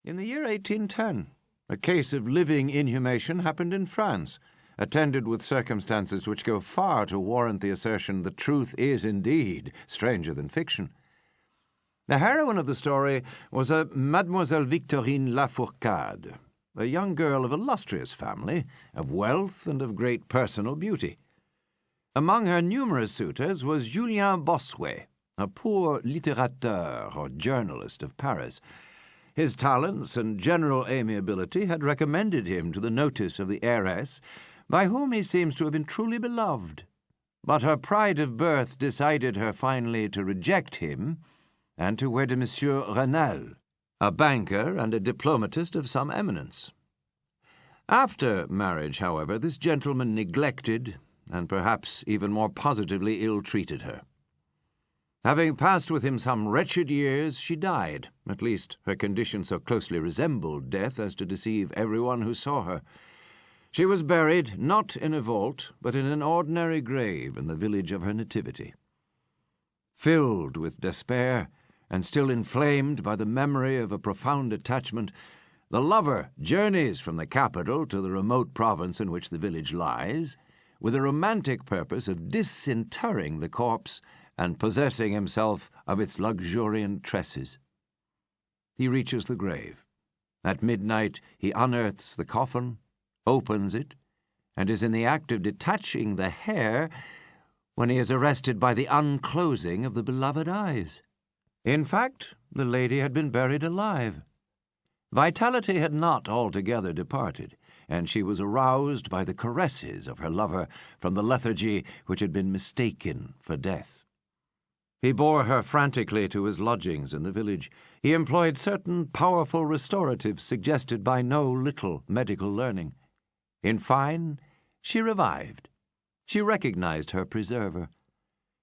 In the year 1810, a case of living inhumation happened in France, attended with circumstances which go far to warrant the assertion that truth is indeed stranger than fiction. The heroine of the story was a Mademoiselle Victorine Lafourcade, a young girl of illustrious family, of wealth and of great personal beauty. Among her numerous suitors was Julien Bossuet, a poor littérateur or journalist of Paris. His talents and general amiability had recommended him to the notice of the heiress, by whom he seems to have been truly beloved. But her pride of birth decided her finally to reject him and to wed Monsieur Renal, a banker and a diplomatist of some eminence. After marriage, however, this gentleman neglected and perhaps even more positively ill-treated her. Having passed with him some wretched years, she died. At least her condition so closely resembled death as to deceive everyone who saw her. She was buried not in a vault, but in an ordinary grave in the village of her nativity. Filled with despair, and still inflamed by the memory of a profound attachment, the lover journeys from the capital to the remote province in which the village lies, with a romantic purpose of disinterring the corpse and possessing himself of its luxuriant tresses. He reaches the grave. At midnight he unearths the coffin, opens it, and is in the act of detaching the hair when he is arrested by the unclosing of the beloved eyes. In fact, the lady had been buried alive. Vitality had not altogether departed, and she was aroused by the caresses of her lover from the lethargy which had been mistaken for death. He bore her frantically to his lodgings in the village. He employed certain powerful restoratives suggested by no little medical learning. In fine, she revived. She recognized her preserver.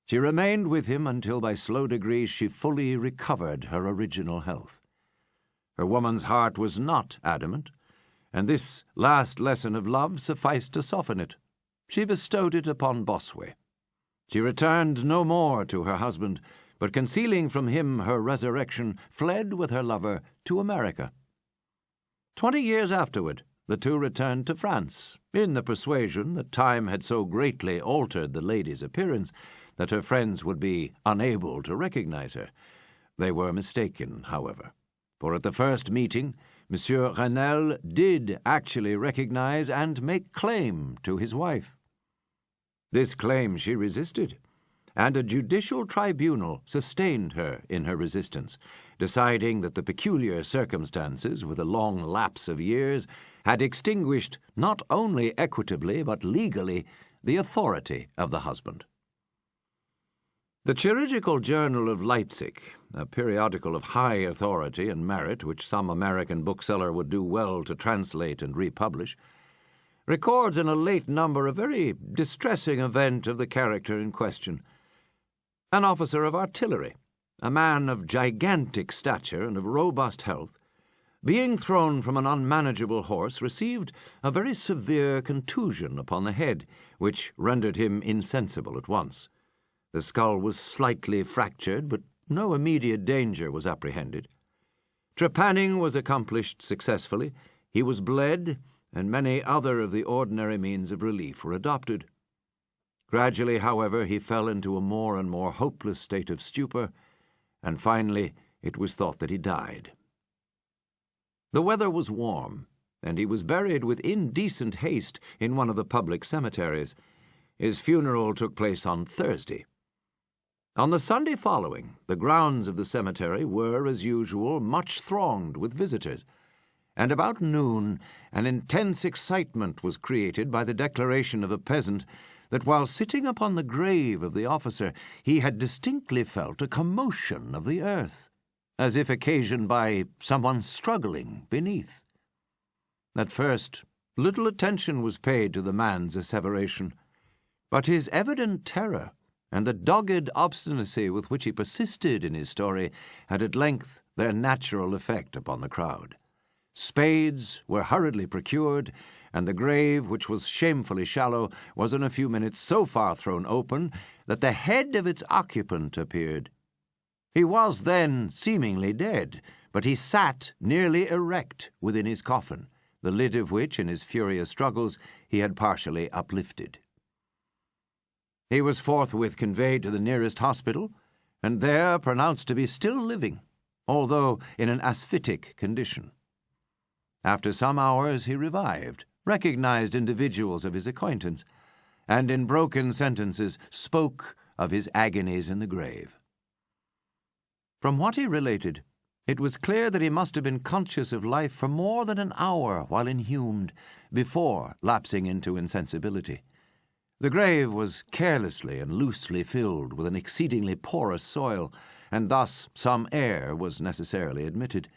She remained with him until by slow degrees she fully recovered her original health. Her woman's heart was not adamant, and this last lesson of love sufficed to soften it. She bestowed it upon Bossuet. She returned no more to her husband, but concealing from him her resurrection, fled with her lover to America. 20 years afterward, the two returned to France, in the persuasion that time had so greatly altered the lady's appearance that her friends would be unable to recognize her. They were mistaken, however, for at the first meeting, Monsieur Renal did actually recognize and make claim to his wife. This claim she resisted, and a judicial tribunal sustained her in her resistance, deciding that the peculiar circumstances, with a long lapse of years, had extinguished not only equitably but legally the authority of the husband. The Chirurgical Journal of Leipzig, a periodical of high authority and merit which some American bookseller would do well to translate and republish, records in a late number a very distressing event of the character in question. An officer of artillery, a man of gigantic stature and of robust health, being thrown from an unmanageable horse, received a very severe contusion upon the head, which rendered him insensible at once. The skull was slightly fractured, but no immediate danger was apprehended. Trepanning was accomplished successfully. He was bled, and many other of the ordinary means of relief were adopted. Gradually, however, he fell into a more and more hopeless state of stupor, and finally it was thought that he died. The weather was warm, and he was buried with indecent haste in one of the public cemeteries. His funeral took place on Thursday. On the Sunday following, the grounds of the cemetery were, as usual, much thronged with visitors, and about noon an intense excitement was created by the declaration of a peasant that while sitting upon the grave of the officer he had distinctly felt a commotion of the earth, as if occasioned by someone struggling beneath. At first, little attention was paid to the man's asseveration, but his evident terror and the dogged obstinacy with which he persisted in his story had at length their natural effect upon the crowd. Spades were hurriedly procured, and the grave, which was shamefully shallow, was in a few minutes so far thrown open that the head of its occupant appeared. He was then seemingly dead, but he sat nearly erect within his coffin, the lid of which, in his furious struggles, he had partially uplifted. He was forthwith conveyed to the nearest hospital, and there pronounced to be still living, although in an asphytic condition. After some hours he revived, recognized individuals of his acquaintance, and in broken sentences spoke of his agonies in the grave. From what he related, it was clear that he must have been conscious of life for more than an hour while inhumed, before lapsing into insensibility. The grave was carelessly and loosely filled with an exceedingly porous soil, and thus some air was necessarily admitted.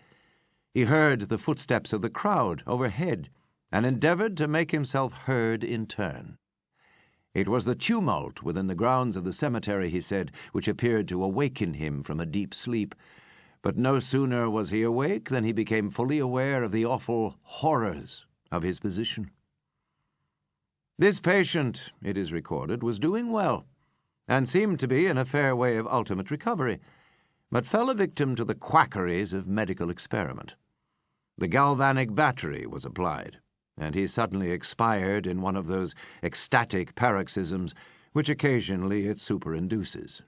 He heard the footsteps of the crowd overhead, and endeavored to make himself heard in turn. It was the tumult within the grounds of the cemetery, he said, which appeared to awaken him from a deep sleep, but no sooner was he awake than he became fully aware of the awful horrors of his position. This patient, it is recorded, was doing well, and seemed to be in a fair way of ultimate recovery, but fell a victim to the quackeries of medical experiment. The galvanic battery was applied, and he suddenly expired in one of those ecstatic paroxysms which occasionally it superinduces.